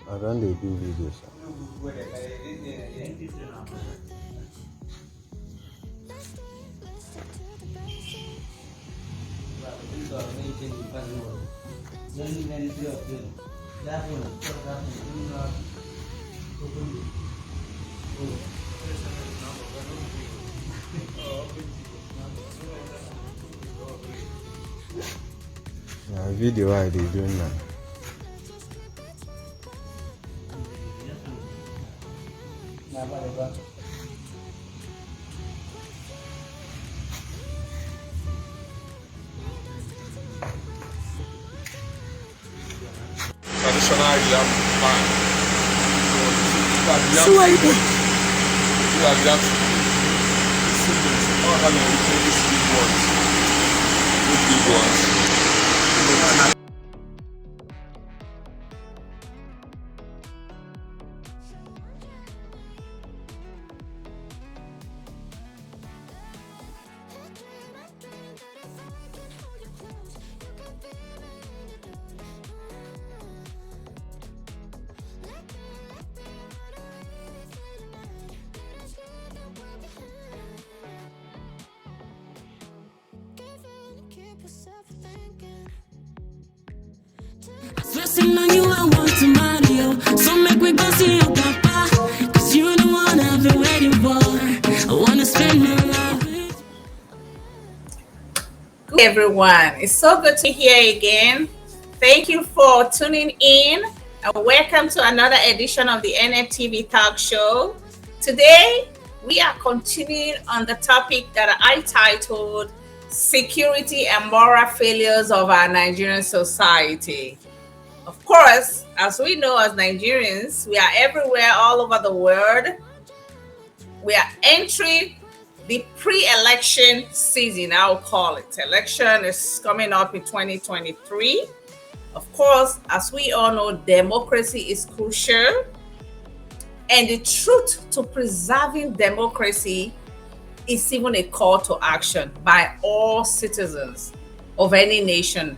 I don't they do videos. Video I they doing now. Traditional yam man. Sibeudu. Yam siblings. All have these big ones. These big ones. Stressing on you, I want to marry you. So make we go see your papa. Cause you're the one I've been waiting for. I wanna spend my life with you. Everyone, it's so good to be here again. Thank you for tuning in and welcome to another edition of the NFTV Talk Show. Today, we are continuing on the topic that I titled Security and Moral Failures of Our Nigerian Society. Of course, as we know as Nigerians, we are everywhere all over the world. We are entering the pre-election season, I'll call it. Election is coming up in 2023. Of course, as we all know, democracy is crucial. And the truth to preserving democracy is even a call to action by all citizens of any nation.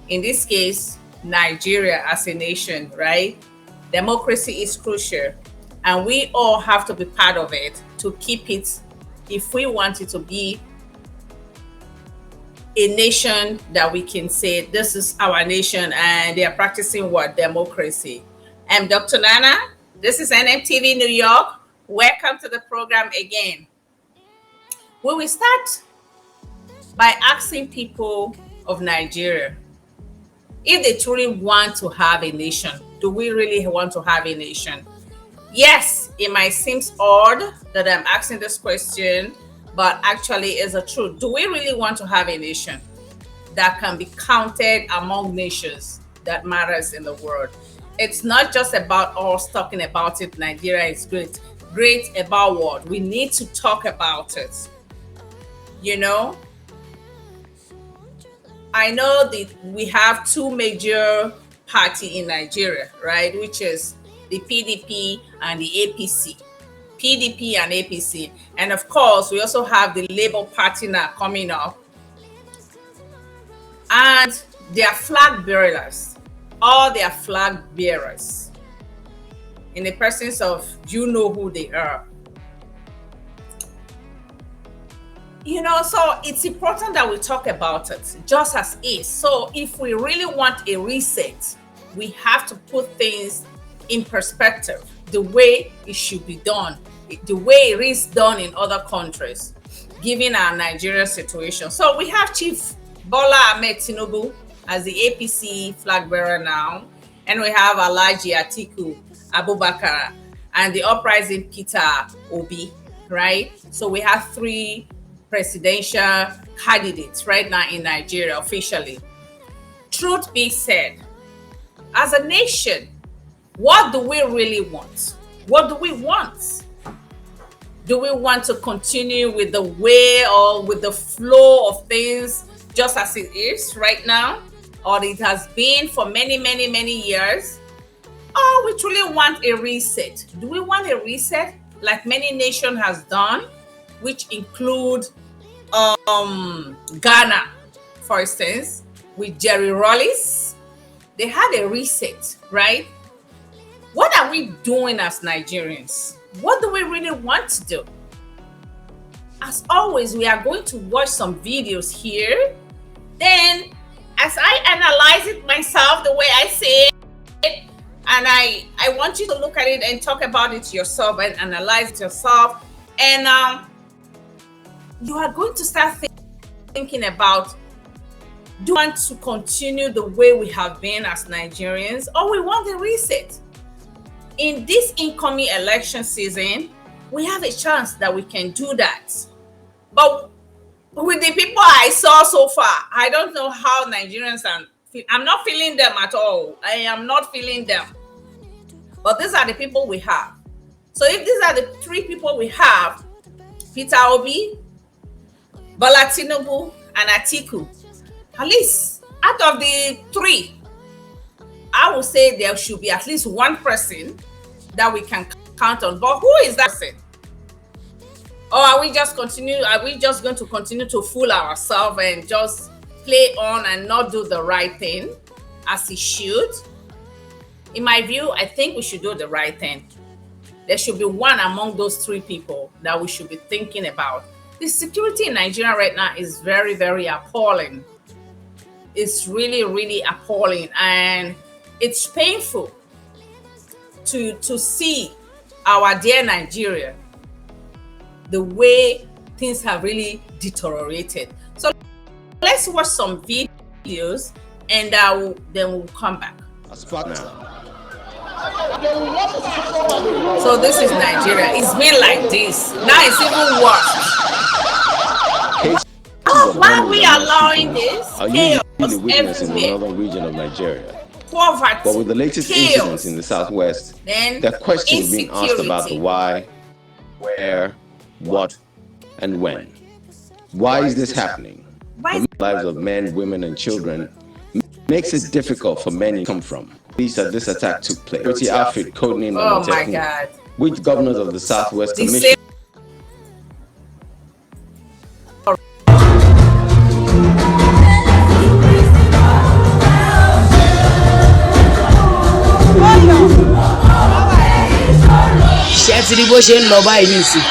In this case, Nigeria as a nation, right? Democracy is crucial, and we all have to be part of it to keep it if we want it to be a nation that we can say this is our nation and they are practicing what? Democracy. I'm Dr. Nana. This is NMTV New York. Welcome to the program again. We will start by asking people of Nigeria if they truly want to have a nation. Do we really want to have a nation? Yes, it might seem odd that I'm asking this question, but actually it's the truth. Do we really want to have a nation that can be counted among nations that matters in the world? It's not just about us talking about it. Nigeria is great. Great about what? We need to talk about it. You know, I know that we have two major parties in Nigeria, right? Which is the PDP and the APC. PDP and APC. And of course, we also have the Labour Party now coming up. And their flag bearers, all their flag bearers, in the presence of, you know who they are. You know, so it's important that we talk about it just as is. So if we really want a reset, we have to put things in perspective, the way it should be done, the way it is done in other countries, given our Nigeria situation. So we have Chief Bola Ahmed Tinubu as the APC flag bearer now, and we have Alhaji Atiku Abubakar and the uprising Peter Obi, right? So we have three presidential candidates right now in Nigeria officially. Truth be said, as a nation, what do we really want? What do we want? Do we want to continue with the way or with the flow of things just as it is right now? Or it has been for many, many, many years? Or we truly want a reset? Do we want a reset like many nations has done, which include Ghana, for instance, with Jerry Rawlings? They had a reset, right? What are we doing as Nigerians? What do we really want to do? As always, we are going to watch some videos here. Then, as I analyze it myself, the way I say it, and I want you to look at it and talk about it yourself and analyze it yourself. And you are going to start thinking about, do we want to continue the way we have been as Nigerians, or we want a reset? In this incoming election season, we have a chance that we can do that. But with the people I saw so far, I don't know how Nigerians are. I'm not feeling them at all. I am not feeling them. But these are the people we have. So if these are the three people we have, Peter Obi, Bola Tinubu, and Atiku, at least out of the three, I would say there should be at least one person that we can count on. But who is that person? Or are we just going to continue to fool ourselves and just play on and not do the right thing as it should? In my view, I think we should do the right thing. There should be one among those three people that we should be thinking about. The security in Nigeria right now is very, very appalling. It's really, really appalling, and it's painful to see our dear Nigeria, the way things have really deteriorated. So let's watch some videos, and then we'll come back. So this is Nigeria. It's been like this. Now it's even worse. Why are we allowing this? Chaos the witness in the northern region of Nigeria. Poverty, but with the latest incidents in the southwest, there are questions being asked about the why, where, what, and when. Why is this happening? The lives of men, women, and children makes it difficult for many to come from. This attack took place. Security outfit codenamed God, which governors of the Southwest Commission ṣe ti rí bó ṣe ń lọ báyìí nìsín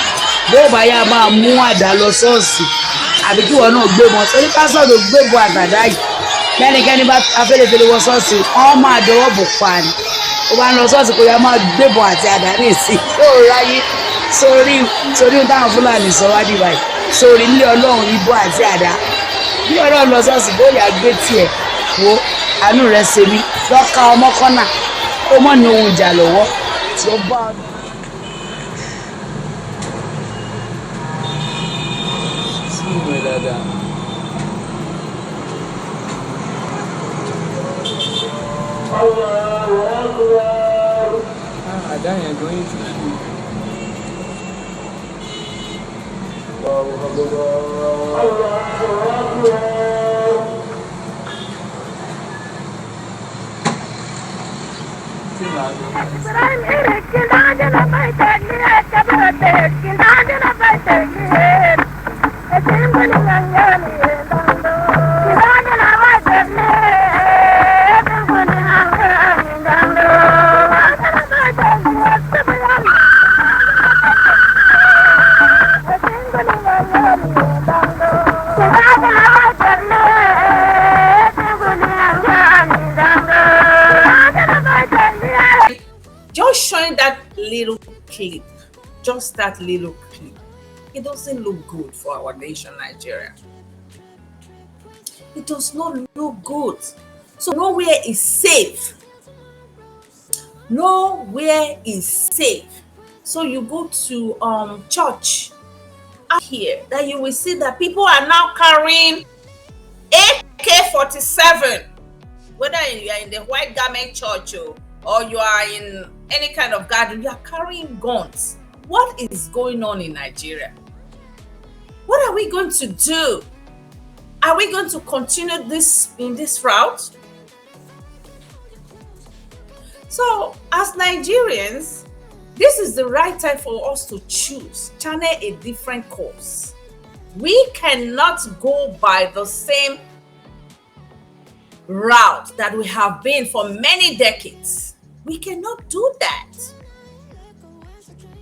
bó bá yá máa mú àdá lọ ṣọ́ọ̀ṣì àbí kí wọn náà gbé wọn torí pásítọ̀ tó gbébo àgbàdá yìí lẹ́nikẹ́ni bá afẹ́lẹ́fẹ́lẹ́ wọ ṣọ́ọ̀ṣì wọ́n máa dọwọ́ bò pa ni ó bá ń lọ ṣọ́ọ̀ṣì kó yá máa gbébo àti àdá nìsín yóò ráyé sórí táwọn Fúlàní sọ wá dì báyìí sórí ilé Ọlọ́run ibo àti àdá bí Ọlọ́run lọ ṣọ́ọ̀ṣì bóyá gbé tiẹ̀ wo àánú rẹ̀ ṣe mí lọ́ka ọmọ kọ́nà ó mọ̀ ní ohun ìjà lọ́wọ́ tí ó bá ọdún. Àdá yẹn gan yìí ti ṣú. Just showing that little clip, just that little clip, it doesn't look good for our nation, Nigeria. It does not look good. So nowhere is safe. Nowhere is safe. So you go to church out here, that you will see that people are now carrying AK-47, whether you are in the white garment church or you are in any kind of garden, you are carrying guns. What is going on in Nigeria? What are we going to do? Are we going to continue this in this route? So, as Nigerians, this is the right time for us to choose, channel a different course. We cannot go by the same route that we have been for many decades. We cannot do that.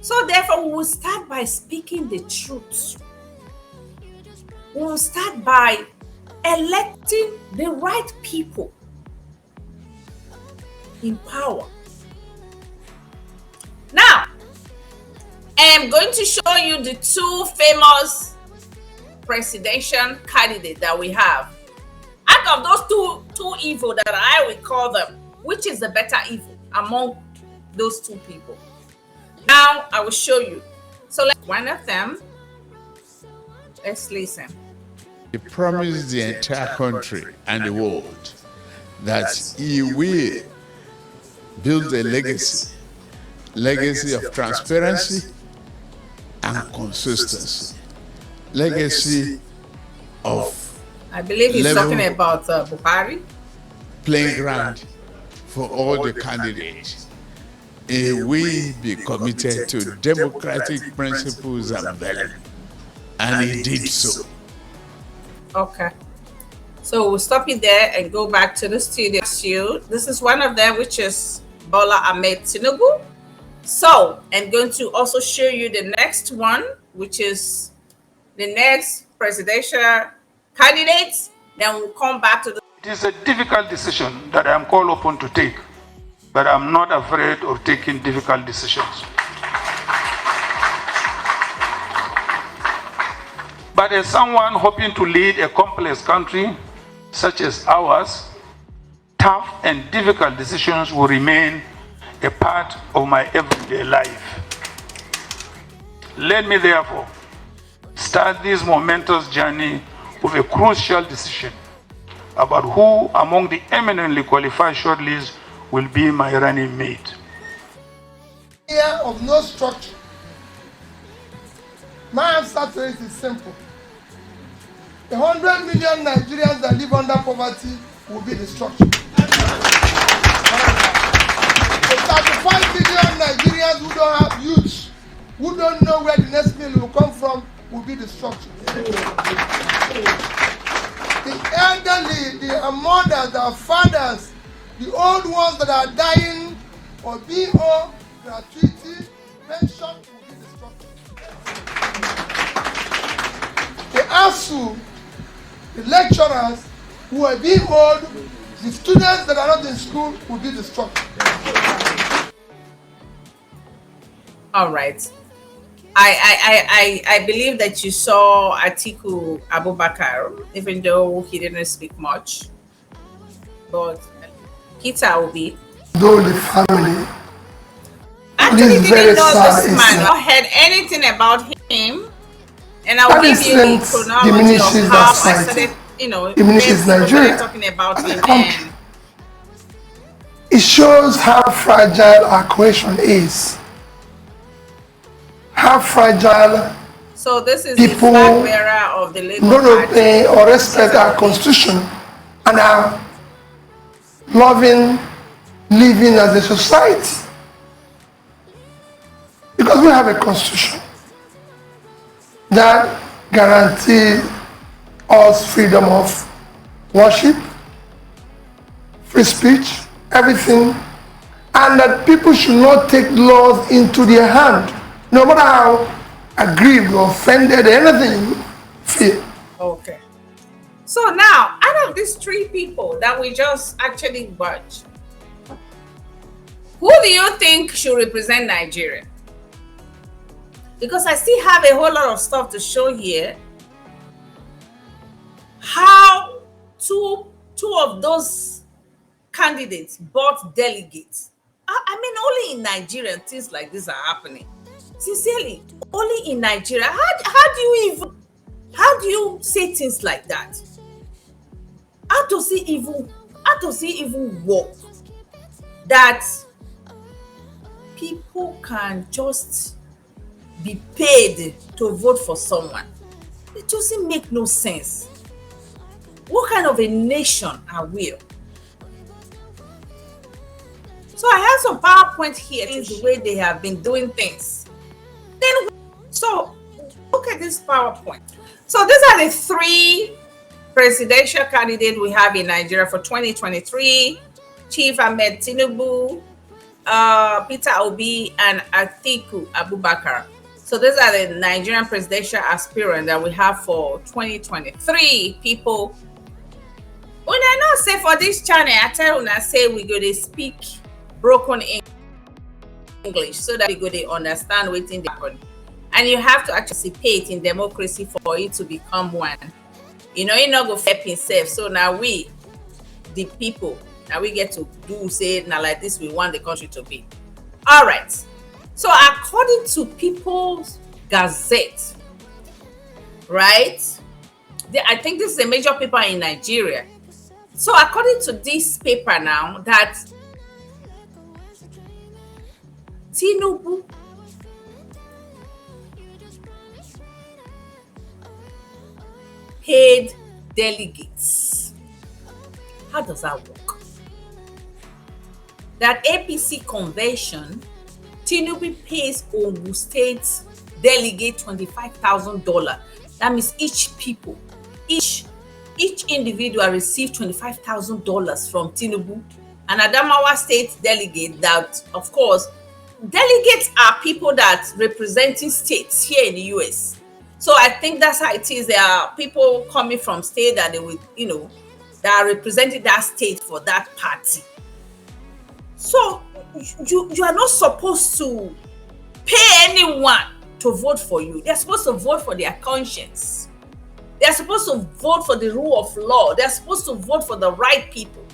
So therefore, we will start by speaking the truth. We will start by electing the right people in power. Now, I am going to show you the two famous presidential candidates that we have. Out of those two evil that I will call them, which is the better evil among those two people? Now I will show you. So one of them, let's listen. He promised the entire country and the world that he will build a legacy of transparency and consistency, legacy of, I believe he's talking about Buhari, playing ground for all the candidates. He will be committed to democratic principles and values, and he did so. Okay, so we'll stop it there and go back to the studio. This is one of them, which is Bola Ahmed Tinubu. So I'm going to also show you the next one, which is the next presidential candidate. Then we'll come back to the. It is a difficult decision that I am called upon to take, but I'm not afraid of taking difficult decisions. But as someone hoping to lead a complex country such as ours, tough and difficult decisions will remain a part of my everyday life. Let me therefore start this momentous journey with a crucial decision about who among the eminently qualified shortlist will be my running mate. Year of no structure. My answer to it is simple. The 100 million Nigerians that live under poverty will be the structure. The 35 million Nigerians who don't have youth, who don't know where the next meal will come from, will be the structure. The elderly, the mothers, the fathers, the old ones that are dying or BO, gratuity, pension will be the structure. The ASU, the lecturers who are being old, the students that are not in school will be the structure. All right. I believe that you saw Atiku Abubakar, even though he didn't speak much. But Kita Obi. Though the family. Actually didn't know this man. I heard anything about him. And I'll give you the chronology of how I started, diminishes Nigeria. Talking about him. And it shows how fragile our cohesion is. How fragile so this is people the flag bearer of the Labour don't Party. obey or respect our constitution and are loving living as a society. Because we have a constitution that guarantees us freedom of worship, free speech, everything, and that people should not take laws into their hand, no matter how aggrieved or offended, anything you feel. Okay. So now, out of these three people that we just actually watched, who do you think should represent Nigeria? Because I still have a whole lot of stuff to show here. How two of those candidates bought delegates. I mean, only in Nigeria things like this are happening. Sincerely, only in Nigeria. How do you say things like that? How does it even work? That people can just be paid to vote for someone. It doesn't make no sense. What kind of a nation are we? So I have some PowerPoint here. This is the way they have been doing things. So look at this PowerPoint. So these are the three presidential candidates we have in Nigeria for 2023. Chief Ahmed Tinubu, Peter Obi, and Atiku Abubakar. So these are the Nigerian presidential aspirants that we have for 2023. People, when I not say for this channel, I tell you, I say we go to speak broken English so that we go to understand what in happen. And you have to participate in democracy for it to become one. You know, you not go help himself. So now we, the people, now we get to do say now like this we want the country to be. All right. So according to People's Gazette, right? I think this is a major paper in Nigeria. So according to this paper now, that Tinubu paid delegates. How does that work? That APC convention, Tinubu pays Ogun State delegate $25,000. That means each individual received $25,000 from Tinubu. And Adamawa State delegate, that of course, delegates are people that representing states here in the US. So I think that's how it is. There are people coming from state that they will, you know, that are representing that state for that party. So you are not supposed to pay anyone to vote for you. They're supposed to vote for their conscience. They're supposed to vote for the rule of law. They're supposed to vote for the right people.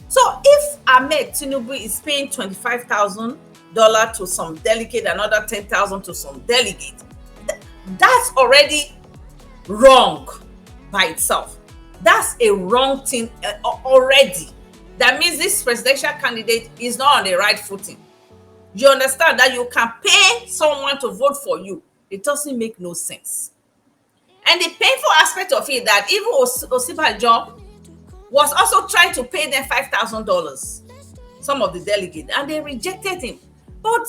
So if Ahmed Tinubu is paying $25,000 to some delegate, another $10,000 to some delegate, that's already wrong by itself. That's a wrong thing already. That means this presidential candidate is not on the right footing. You understand that you can pay someone to vote for you. It doesn't make no sense. And the painful aspect of it that even Sibeudu was also trying to pay them $5,000, some of the delegates, and they rejected him. But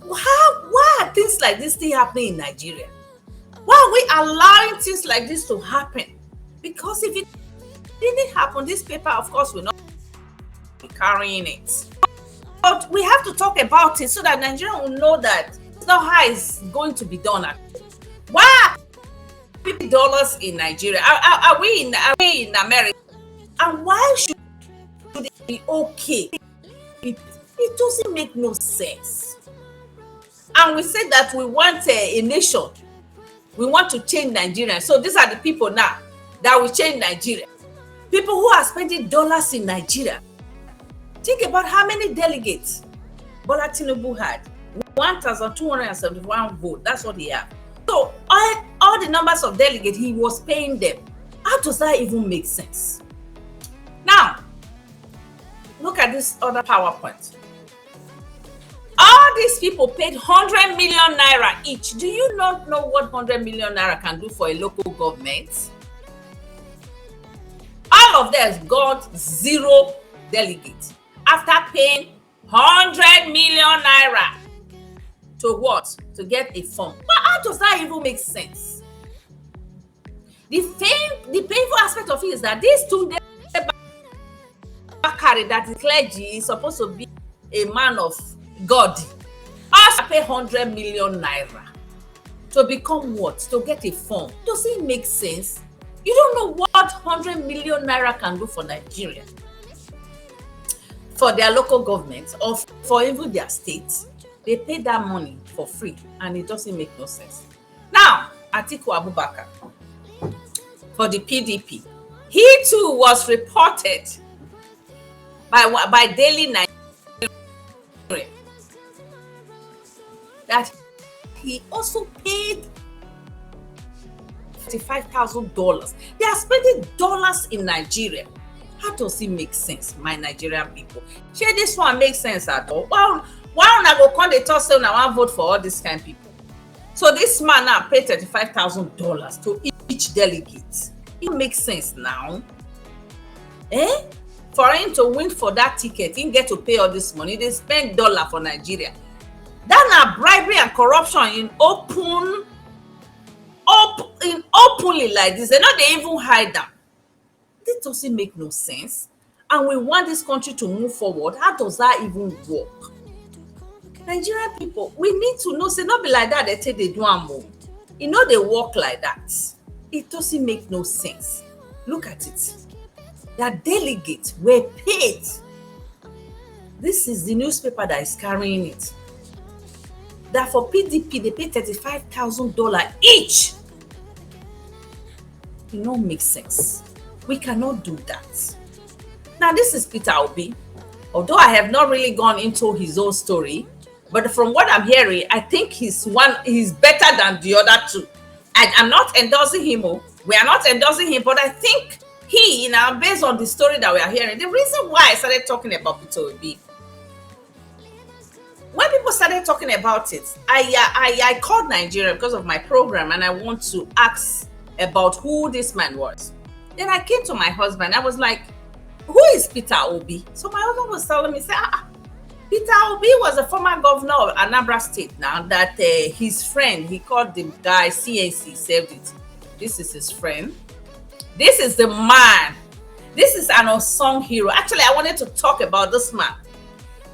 why are things like this still happening in Nigeria? Why are we allowing things like this to happen? Because if it didn't happen, this paper, of course, will not be carrying it. But we have to talk about it so that Nigeria will know that it's not how it's going to be done. Why are $50 in Nigeria? Are we in America? And why should it be okay? It doesn't make no sense. And we said that we want a nation. We want to change Nigeria. So these are the people now that will change Nigeria. People who are spending dollars in Nigeria. Think about how many delegates Bola Tinubu had. 1,271 votes. That's what he had. So all the numbers of delegates, he was paying them. How does that even make sense? Now, look at this other PowerPoint. All these people paid 100 million naira each. Do you not know what 100 million naira can do for a local government? All of them got 0 delegates after paying 100 million naira to what? To get a form. But how does that even make sense? The painful aspect of it is that these two Bakari, that is clergy, is supposed to be a man of God, also pay 100 million naira to become what? To get a form. Does it make sense? You don't know what 100 million naira can do for Nigeria, for their local governments, or for even their states. They pay that money for free, and it doesn't make no sense. Now, Atiku Abubakar, for the PDP, he too was reported by Daily Nigeria that he also paid $55,000. They are spending dollars in Nigeria. How does it make sense, my Nigerian people? Share this one makes sense at all. Well, why don't I go come the talk say I want vote for all these kind of people? So this man now paid $35,000 to each delegate. It makes sense now. For him to win for that ticket, he get to pay all this money. They spend dollar for Nigeria. That na bribery and corruption in openly like this. They not they even hide them. This doesn't make no sense. and we want this country to move forward, how does that even work? Nigerian people, we need to know, say not be like that, they say they do more. You know they work like that. It doesn't make no sense. Look at it. Their delegates were paid. This is the newspaper that is carrying it. That for PDP, they pay $35,000 each. It don't make sense. We cannot do that. Now, this is Peter Obi. Although I have not really gone into his own story, but from what I'm hearing, I think he's better than the other two. I'm not endorsing him. We are not endorsing him, but I think he, based on the story that we are hearing, the reason why I started talking about Peter Obi, when people started talking about it, I called Nigeria because of my program, and I want to ask about who this man was. Then I came to my husband. I was like, who is Peter Obi? So my husband was telling me, say, Peter Obi was a former governor of Anambra State. Now that his friend, he called the guy CNC, saved it. This is his friend. This is the man. This is an unsung hero. Actually, I wanted to talk about this man.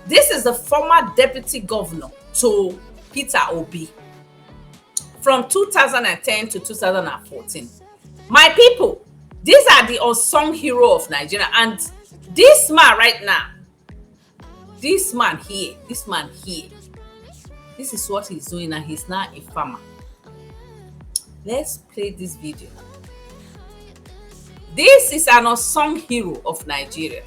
This is the former deputy governor to Peter Obi from 2010 to 2014. My people, these are the unsung hero of Nigeria. And this man right now, this man here, this is what he's doing, and he's now a farmer. Let's play this video. This is an unsung hero of Nigeria.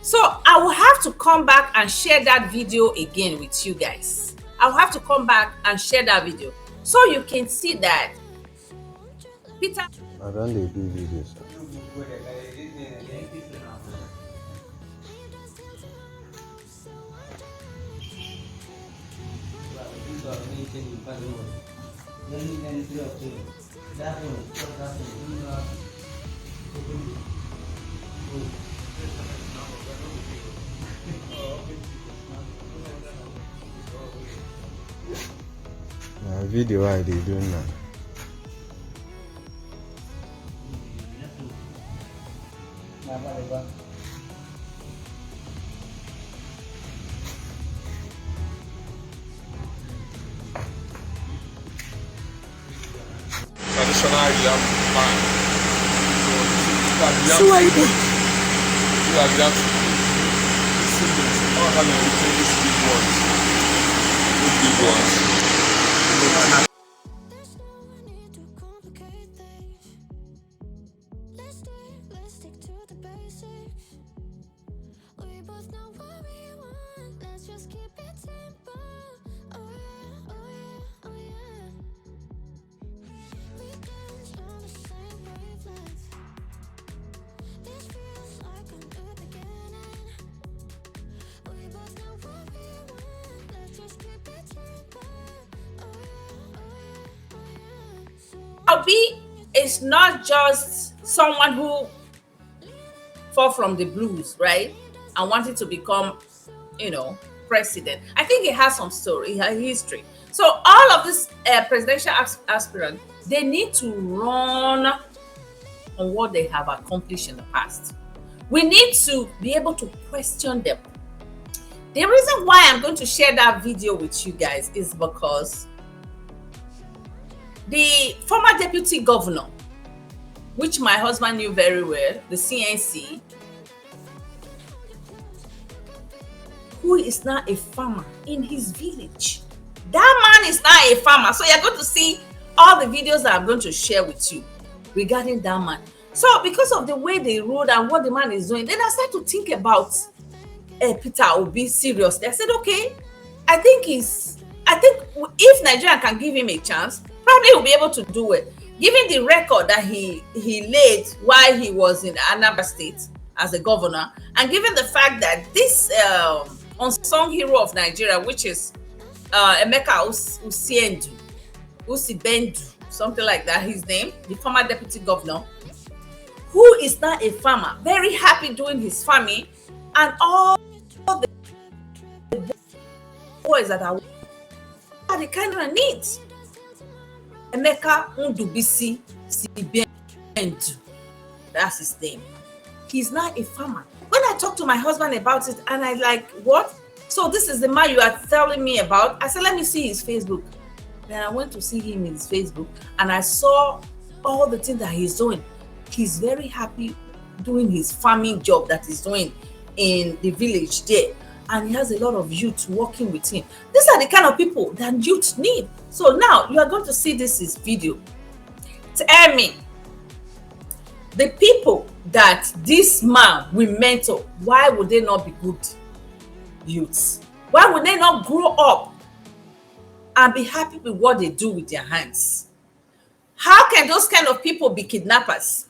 So I will have to come back and share that video again with you guys. I'll have to come back and share that video so you can see that Peter. I don't do videos. Video I did doing now. Traditional Yam man. Sibeudu. You are Yam siblings. All have these big ones. These big ones. Obi is not just someone who fell from the blues, right, and wanted to become, president. I think he has some story, he has history. So all of these presidential aspirants, they need to run on what they have accomplished in the past. We need to be able to question them. The reason why I'm going to share that video with you guys is because the former deputy governor, which my husband knew very well, the CNC, who is now a farmer in his village. That man is now a farmer. So you're going to see all the videos that I'm going to share with you regarding that man. So because of the way they rode and what the man is doing, then I started to think about Peter Obi seriously. I said, okay, I think if Nigeria can give him a chance, probably he'll be able to do it. Given the record that he laid while he was in Anambra State as a governor, and given the fact that this unsung hero of Nigeria, which is Emeka Sibeudu, something like that, his name, the former deputy governor, who is now a farmer, very happy doing his farming, and all the boys that are the kind of needs. Emeka Sibeudu, that's his name. he's not a farmer. When I talked to my husband about it, and I like, what? So this is the man you are telling me about? I said, let me see his Facebook. Then I went to see him in his Facebook, and I saw all the things that he's doing. He's very happy doing his farming job that he's doing in the village there. And he has a lot of youth working with him. These are the kind of people that youth need. So now you are going to see this video. Tell me, the people that this man will mentor, why would they not be good youths? Why would they not grow up and be happy with what they do with their hands? How can those kind of people be kidnappers?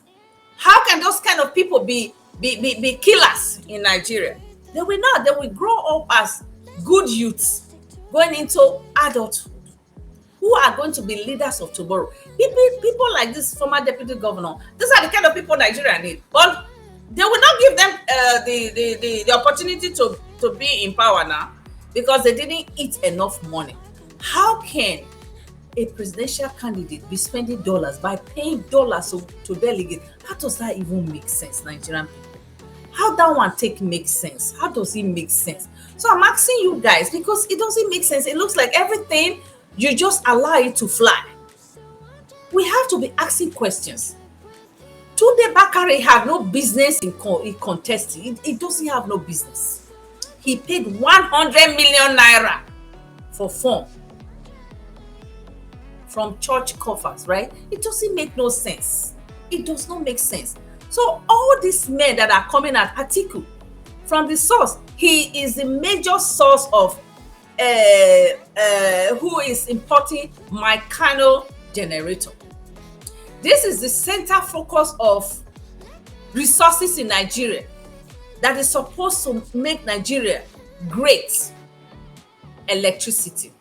How can those kind of people be killers in Nigeria? They will not. They will grow up as good youths going into adulthood, who are going to be leaders of tomorrow. People like this former deputy governor, these are the kind of people Nigeria need. But they will not give them the opportunity to be in power now because they didn't eat enough money. How can a presidential candidate be spending dollars by paying dollars to delegate? How does that even make sense, Nigerian people? How that one make sense? How does it make sense? So I'm asking you guys because it doesn't make sense. It looks like everything you just allow it to fly. We have to be asking questions. Tunde Bakare had no business in contesting. It doesn't have no business. He paid 100 million naira for form from church coffers, right? It doesn't make no sense. It does not make sense. So all these men that are coming at Atiku from the source, he is the major source of who is importing Mecano generator. This is the center focus of resources in Nigeria that is supposed to make Nigeria great. Electricity.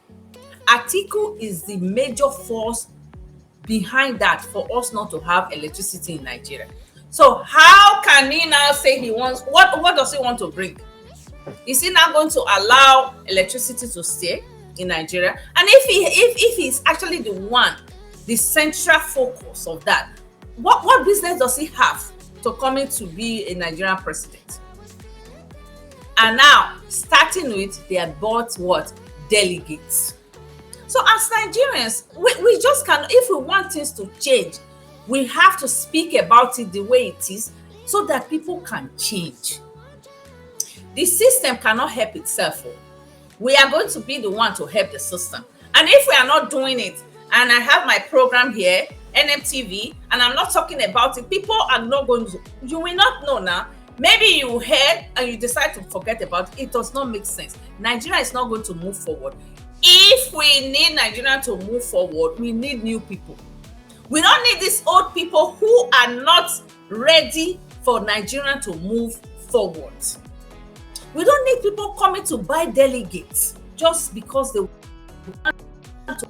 Atiku is the major force behind that for us not to have electricity in Nigeria. So how can he now say he wants, what does he want to bring? Is he now going to allow electricity to stay in Nigeria? And if he's actually the one, the central focus of that, what business does he have to come in to be a Nigerian president? And now, starting with, they have bought what? Delegates. So as Nigerians, we just can't, if we want things to change, we have to speak about it the way it is so that people can change. The system cannot help itself. We are going to be the one to help the system. And if we are not doing it, and I have my program here, NMTV, and I'm not talking about it, people are not going to, you will not know now. Maybe you heard and you decide to forget about it. It does not make sense. Nigeria is not going to move forward. If we need Nigeria to move forward, we need new people. We don't need these old people who are not ready for Nigeria to move forward. We don't need people coming to buy delegates just because they want to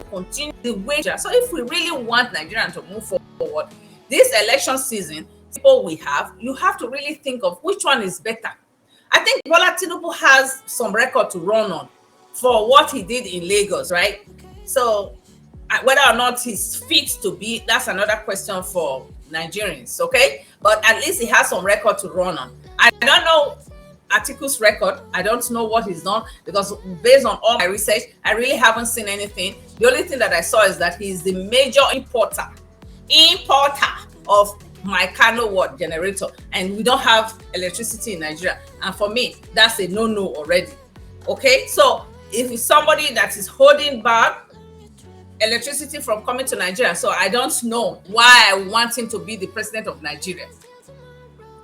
continue the wage. So if we really want Nigeria to move forward, this election season, people we have, you have to really think of which one is better. I think Bola Tinubu has some record to run on for what he did in Lagos, right? So whether or not he's fit to be, that's another question for Nigerians, okay? But at least he has some record to run on. I don't know Atiku's record. I don't know what he's done because based on all my research, I really haven't seen anything. The only thing that I saw is that he's the major importer of Mecano generator, and we don't have electricity in Nigeria. And for me, that's a no-no already. Okay, so if it's somebody that is holding back electricity from coming to Nigeria, so I don't know why I want him to be the president of Nigeria.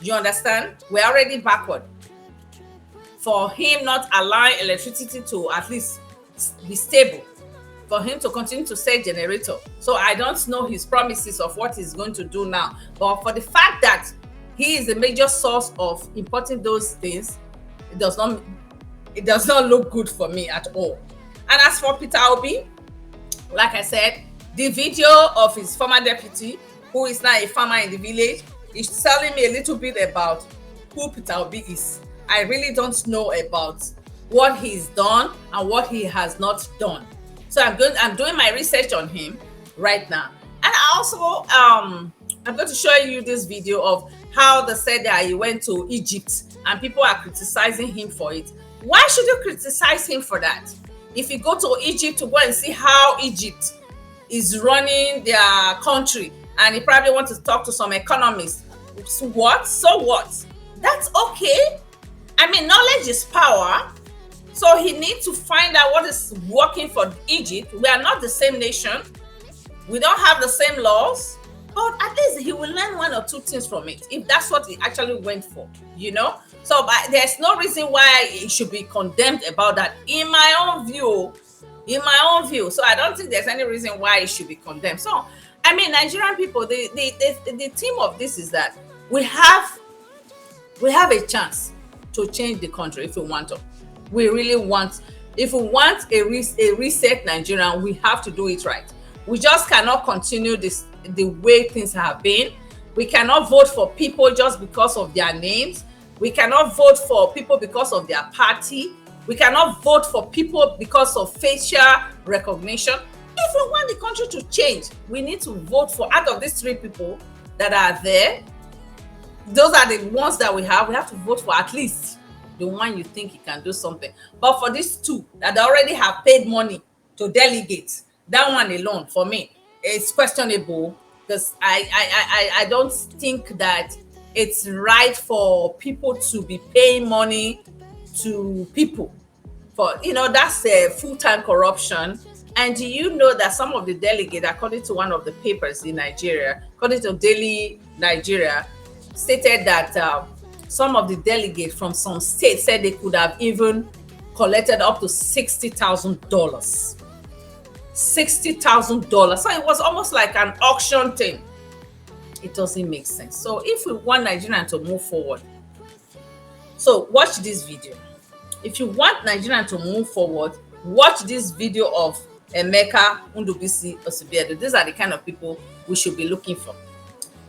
You understand? We're already backward. For him not allowing electricity to at least be stable, for him to continue to sell generator. So I don't know his promises of what he's going to do now. But for the fact that he is the major source of importing those things, it does not look good for me at all. And as for Peter Obi, like I said, the video of his former deputy, who is now a farmer in the village, is telling me a little bit about who Peter Obi is. I really don't know about what he's done and what he has not done. So I'm doing my research on him right now. And I also I'm going to show you this video of how they said that he went to Egypt and people are criticizing him for it. Why should you criticize him for that? If you go to Egypt to go and see how Egypt is running their country, and he probably wants to talk to some economists, what? So what? That's okay. I mean, knowledge is power. So he needs to find out what is working for Egypt. We are not the same nation. We don't have the same laws. But at least he will learn one or two things from it, if that's what he actually went for, you know? So there's no reason why he should be condemned about that, in my own view. So I don't think there's any reason why he should be condemned. So, I mean, Nigerian people, the theme of this is that we have a chance to change the country if we want to. We really want, if we want a reset Nigeria, we have to do it right. We just cannot continue the way things have been. We cannot vote for people just because of their names. We cannot vote for people because of their party. We cannot vote for people because of facial recognition. If we want the country to change, we need to vote for, out of these three people that are there, those are the ones that we have to vote for at least the one you think he can do something. But for these two that already have paid money to delegate, that one alone, for me, it's questionable, because I don't think that it's right for people to be paying money to people. For, you know, that's a full-time corruption. And do you know that some of the delegates, according to one of the papers in Nigeria, according to Daily Nigeria, stated that some of the delegates from some states said they could have even collected up to $60,000. $60,000. So it was almost like an auction thing. It doesn't make sense. So if we want Nigeria to move forward, so watch this video. If you want Nigeria to move forward, watch this video of Emeka Ndubisi Sibeudu. These are the kind of people we should be looking for.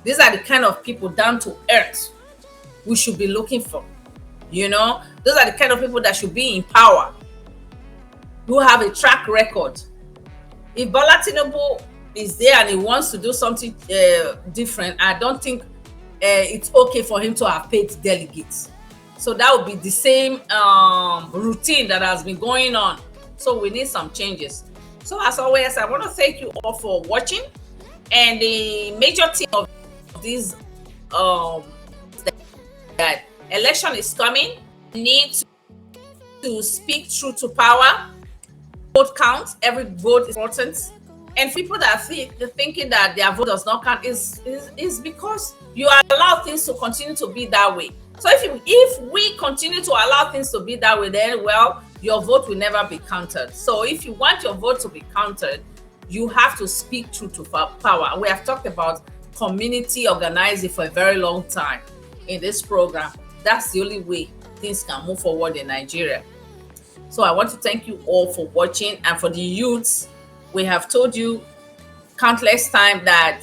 These are the kind of people down to earth we should be looking for. You know, those are the kind of people that should be in power, who have a track record. If Bola Tinubu is there and he wants to do something different, I don't think it's okay for him to have paid delegates. So that would be the same routine that has been going on. So we need some changes. So as always, I want to thank you all for watching. And the major theme of this that election is coming. We need to speak truth to power. Vote counts. Every vote is important. And people that thinking that their vote does not count is because you allow things to continue to be that way. So if we continue to allow things to be that way, then well, your vote will never be counted. So if you want your vote to be counted, you have to speak truth to power. We have talked about community organizing for a very long time in this program. That's the only way things can move forward in Nigeria. So I want to thank you all for watching. And for the youths, we have told you countless times that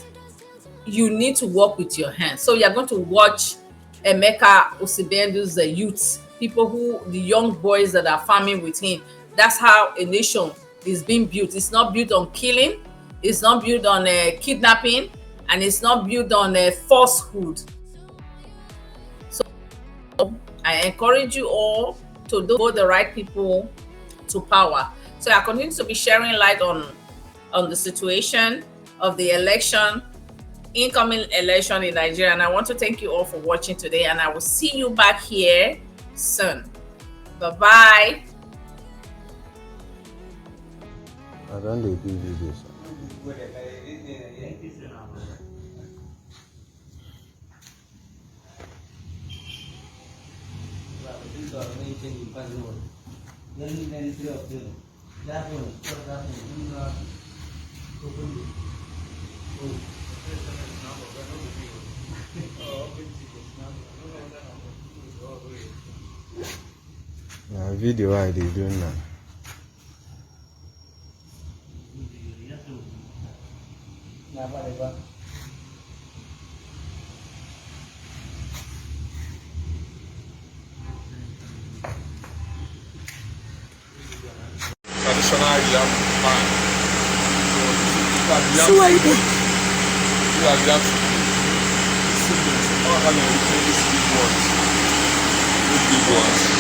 you need to work with your hands. So you're going to watch Emeka Sibeudu's youths, the young boys that are farming with him. That's how a nation is being built. It's not built on killing. It's not built on kidnapping. And it's not built on falsehood. So I encourage you all to vote the right people to power. So I continue to be sharing light on the situation of the election, incoming election in Nigeria. And I want to thank you all for watching today. And I will see you back here soon. Bye-bye. I don't do videos. Video I did doing now. Traditional yam man. So Sibeudu. you are siblings, all have big words. Big words.